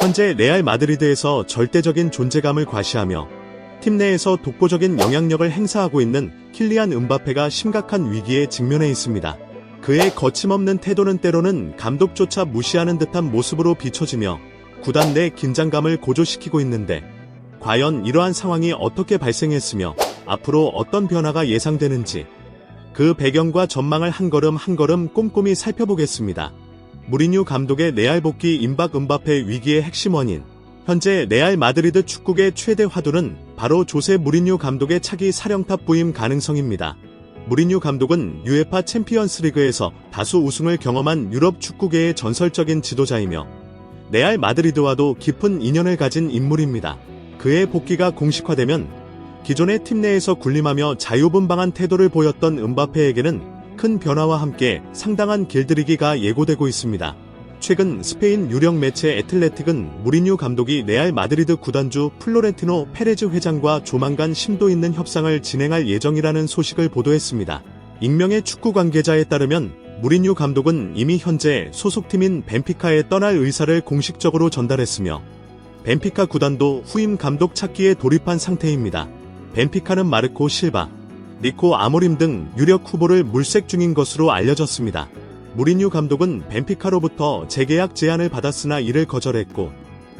현재 레알 마드리드에서 절대적인 존재감을 과시하며 팀 내에서 독보적인 영향력을 행사하고 있는 킬리안 음바페가 심각한 위기에 직면해 있습니다. 그의 거침없는 태도는 때로는 감독조차 무시하는 듯한 모습으로 비춰지며 구단 내 긴장감을 고조시키고 있는데, 과연 이러한 상황이 어떻게 발생했으며 앞으로 어떤 변화가 예상되는지 그 배경과 전망을 한 걸음 한 걸음 꼼꼼히 살펴보겠습니다. 무리뉴 감독의 레알 복귀 임박 음바페 위기의 핵심 원인. 현재 레알 마드리드 축구계 최대 화두는 바로 조세 무리뉴 감독의 차기 사령탑 부임 가능성입니다. 무리뉴 감독은 UEFA 챔피언스리그에서 다수 우승을 경험한 유럽 축구계의 전설적인 지도자이며 레알 마드리드와도 깊은 인연을 가진 인물입니다. 그의 복귀가 공식화되면 기존의 팀 내에서 군림하며 자유분방한 태도를 보였던 음바페에게는 큰 변화와 함께 상당한 길들이기가 예고되고 있습니다. 최근 스페인 유력 매체 애틀레틱은 무리뉴 감독이 레알 마드리드 구단주 플로렌티노 페레즈 회장과 조만간 심도 있는 협상을 진행할 예정이라는 소식을 보도했습니다. 익명의 축구 관계자에 따르면 무리뉴 감독은 이미 현재 소속팀인 벤피카에 떠날 의사를 공식적으로 전달했으며 벤피카 구단도 후임 감독 찾기에 돌입한 상태입니다. 벤피카는 마르코 실바, 니코 아모림 등 유력 후보를 물색 중인 것으로 알려졌습니다. 무리뉴 감독은 벤피카로부터 재계약 제안을 받았으나 이를 거절했고,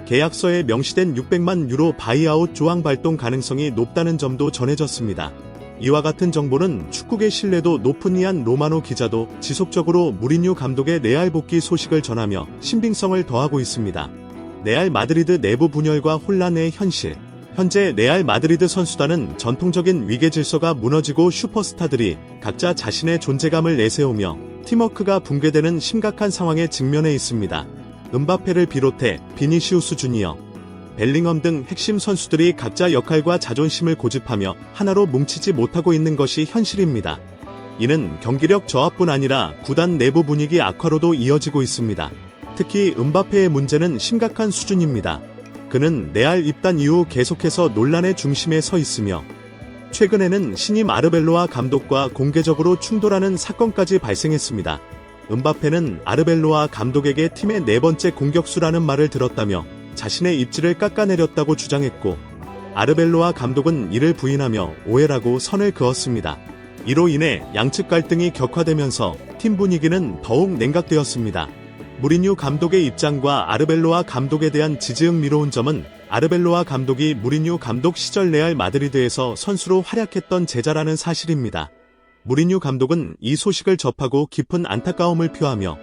계약서에 명시된 600만 유로 바이아웃 조항 발동 가능성이 높다는 점도 전해졌습니다. 이와 같은 정보는 축구계 신뢰도 높은 이안 로마노 기자도 지속적으로 무리뉴 감독의 레알 복귀 소식을 전하며 신빙성을 더하고 있습니다. 레알 마드리드 내부 분열과 혼란의 현실. 현재 레알 마드리드 선수단은 전통적인 위계 질서가 무너지고 슈퍼스타들이 각자 자신의 존재감을 내세우며 팀워크가 붕괴되는 심각한 상황에 직면해 있습니다. 음바페를 비롯해 비니시우스 주니어, 벨링엄 등 핵심 선수들이 각자 역할과 자존심을 고집하며 하나로 뭉치지 못하고 있는 것이 현실입니다. 이는 경기력 저하뿐 아니라 구단 내부 분위기 악화로도 이어지고 있습니다. 특히 음바페의 문제는 심각한 수준입니다. 그는 레알 입단 이후 계속해서 논란의 중심에 서 있으며 최근에는 신임 아르벨로아 감독과 공개적으로 충돌하는 사건까지 발생했습니다. 음바페는 아르벨로아 감독에게 팀의 4번째 공격수라는 말을 들었다며 자신의 입지를 깎아내렸다고 주장했고, 아르벨로아 감독은 이를 부인하며 오해라고 선을 그었습니다. 이로 인해 양측 갈등이 격화되면서 팀 분위기는 더욱 냉각되었습니다. 무리뉴 감독의 입장과 아르벨로아 감독에 대한 지지흥미로운 점은 아르벨로아 감독이 무리뉴 감독 시절 레알 마드리드에서 선수로 활약했던 제자라는 사실입니다. 무리뉴 감독은 이 소식을 접하고 깊은 안타까움을 표하며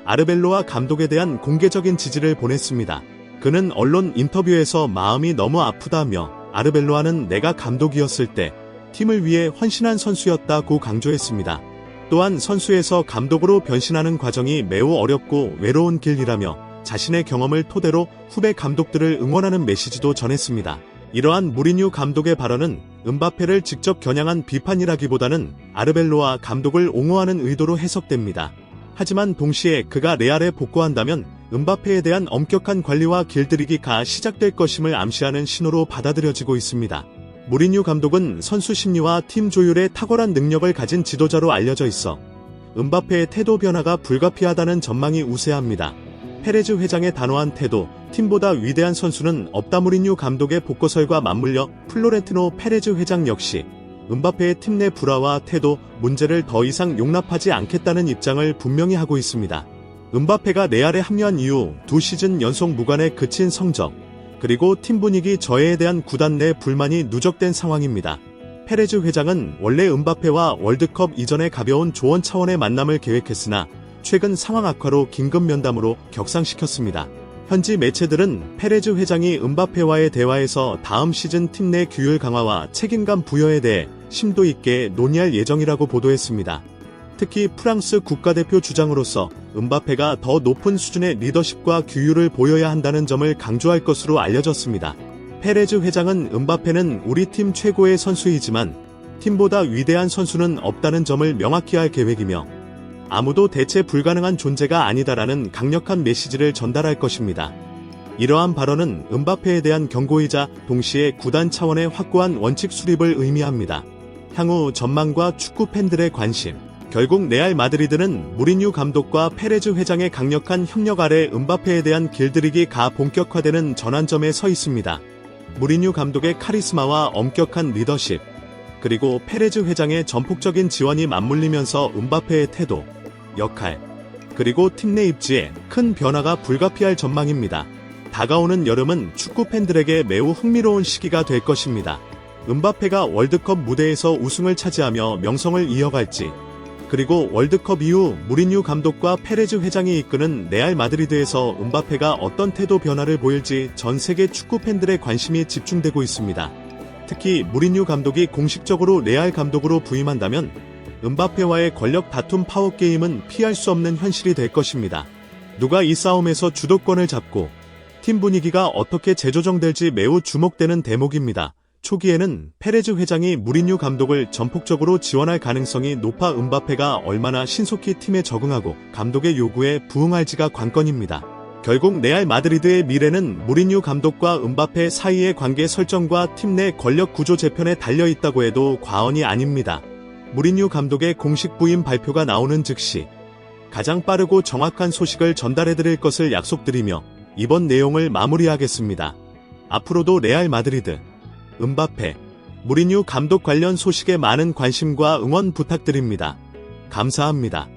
아르벨로아 감독에 대한 공개적인 지지를 보냈습니다. 그는 언론 인터뷰에서 마음이 너무 아프다며 아르벨로아는 내가 감독이었을 때 팀을 위해 헌신한 선수였다고 강조했습니다. 또한 선수에서 감독으로 변신하는 과정이 매우 어렵고 외로운 길이라며 자신의 경험을 토대로 후배 감독들을 응원하는 메시지도 전했습니다. 이러한 무리뉴 감독의 발언은 음바페를 직접 겨냥한 비판이라기보다는 아르벨로아 감독을 옹호하는 의도로 해석됩니다. 하지만 동시에 그가 레알에 복구한다면 음바페에 대한 엄격한 관리와 길들이기가 시작될 것임을 암시하는 신호로 받아들여지고 있습니다. 무리뉴 감독은 선수 심리와 팀 조율에 탁월한 능력을 가진 지도자로 알려져 있어 음바페의 태도 변화가 불가피하다는 전망이 우세합니다. 페레즈 회장의 단호한 태도, 팀보다 위대한 선수는 없다. 무리뉴 감독의 복거설과 맞물려 플로렌티노 페레즈 회장 역시 음바페의 팀 내 불화와 태도, 문제를 더 이상 용납하지 않겠다는 입장을 분명히 하고 있습니다. 음바페가 레알에 합류한 이후 2시즌 연속 무관에 그친 성적, 그리고 팀 분위기 저해에 대한 구단 내 불만이 누적된 상황입니다. 페레즈 회장은 원래 음바페와 월드컵 이전에 가벼운 조언 차원의 만남을 계획했으나 최근 상황 악화로 긴급 면담으로 격상시켰습니다. 현지 매체들은 페레즈 회장이 음바페와의 대화에서 다음 시즌 팀 내 규율 강화와 책임감 부여에 대해 심도 있게 논의할 예정이라고 보도했습니다. 특히 프랑스 국가대표 주장으로서 음바페가 더 높은 수준의 리더십과 규율을 보여야 한다는 점을 강조할 것으로 알려졌습니다. 페레즈 회장은 음바페는 우리 팀 최고의 선수이지만 팀보다 위대한 선수는 없다는 점을 명확히 할 계획이며 아무도 대체 불가능한 존재가 아니다라는 강력한 메시지를 전달할 것입니다. 이러한 발언은 음바페에 대한 경고이자 동시에 구단 차원의 확고한 원칙 수립을 의미합니다. 향후 전망과 축구 팬들의 관심. 결국 레알 마드리드는 무리뉴 감독과 페레즈 회장의 강력한 협력 아래 음바페에 대한 길들이기가 본격화되는 전환점에 서 있습니다. 무리뉴 감독의 카리스마와 엄격한 리더십, 그리고 페레즈 회장의 전폭적인 지원이 맞물리면서 음바페의 태도, 역할, 그리고 팀 내 입지에 큰 변화가 불가피할 전망입니다. 다가오는 여름은 축구 팬들에게 매우 흥미로운 시기가 될 것입니다. 음바페가 월드컵 무대에서 우승을 차지하며 명성을 이어갈지, 그리고 월드컵 이후 무리뉴 감독과 페레즈 회장이 이끄는 레알 마드리드에서 음바페가 어떤 태도 변화를 보일지 전 세계 축구 팬들의 관심이 집중되고 있습니다. 특히 무리뉴 감독이 공식적으로 레알 감독으로 부임한다면 음바페와의 권력 다툼 파워게임은 피할 수 없는 현실이 될 것입니다. 누가 이 싸움에서 주도권을 잡고 팀 분위기가 어떻게 재조정될지 매우 주목되는 대목입니다. 초기에는 페레즈 회장이 무리뉴 감독을 전폭적으로 지원할 가능성이 높아 음바페가 얼마나 신속히 팀에 적응하고 감독의 요구에 부응할지가 관건입니다. 결국 레알 마드리드의 미래는 무리뉴 감독과 음바페 사이의 관계 설정과 팀 내 권력 구조 재편에 달려있다고 해도 과언이 아닙니다. 무리뉴 감독의 공식 부임 발표가 나오는 즉시 가장 빠르고 정확한 소식을 전달해드릴 것을 약속드리며 이번 내용을 마무리하겠습니다. 앞으로도 레알 마드리드, 음바페, 무리뉴 감독 관련 소식에 많은 관심과 응원 부탁드립니다. 감사합니다.